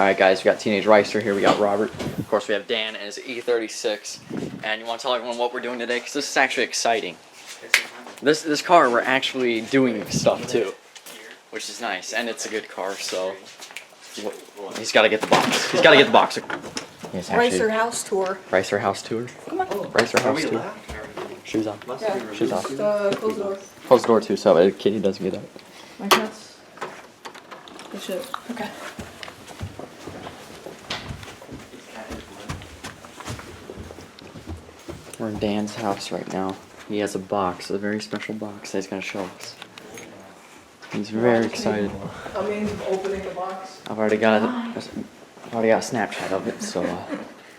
Alright guys, we got Teenage Ricer here, we got Robert. Of course we have Dan and his E36. And you want to tell everyone what we're doing today? Because this is actually exciting. This car, we're actually doing stuff too. Which is nice, and it's a good car, so... He's got to get the box. He's got to get the box. Racer house tour. Racer house tour? Come on. Racer house tour. Shoes on. Yeah. Shoes off. Close the door. Close the door too, so Kitty doesn't get out. My cats. They should. Okay. We're in Dan's house right now. He has a box, a very special box that he's going to show us. He's very excited. I mean, opening the box. I've already got a Snapchat of it, so...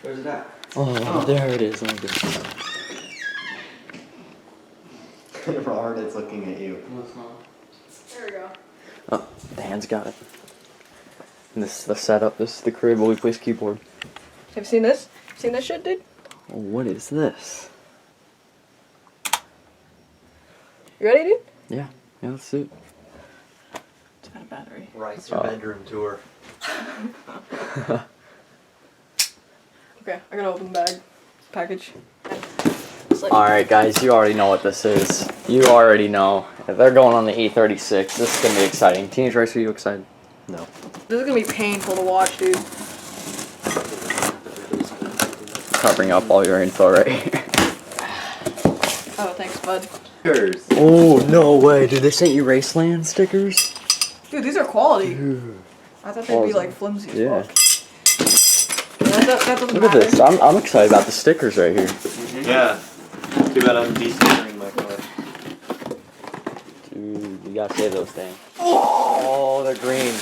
Where's it at? Oh, there it is. Look at this. Robert is looking at you. There we go. Oh, Dan's got it. And this is the setup. This is the crib where we place keyboard. Have you seen this? Seen this shit, dude? Oh, what is this? You ready, dude? Yeah, let's do it. It's got a battery. Ricer bedroom tour. Okay, I gotta open the bag. Package. Alright guys, you already know what this is. You already know. If they're going on the E36, this is going to be exciting. Teenage Racer, are you excited? No. This is gonna be painful to watch, dude. Covering up all your info right here. Oh, thanks, bud. Oh, no way. Dude, they sent you Racelands stickers? Dude, these are quality. Dude. I thought they'd be like flimsy as Yeah. fuck. That doesn't Look at matter. this. I'm excited about the stickers right here. Yeah. Too bad I'm de-stickering my car. Dude, you gotta save those things. Oh, they're green.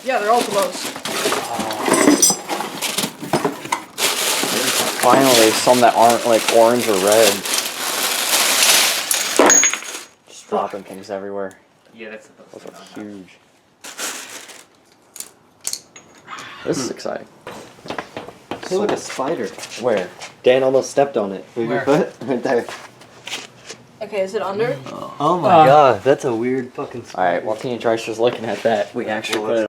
Yeah, they're all close. Finally, some that aren't like orange or red. Just dropping things everywhere. Yeah, that's Those are huge. This is exciting. Hey, look, a spider. Where? Dan almost stepped on it. Move your foot. Right there. Okay, is it under? Oh my god, that's a weird fucking spider. Alright, while Teenage Ricer's looking at that, we actually put it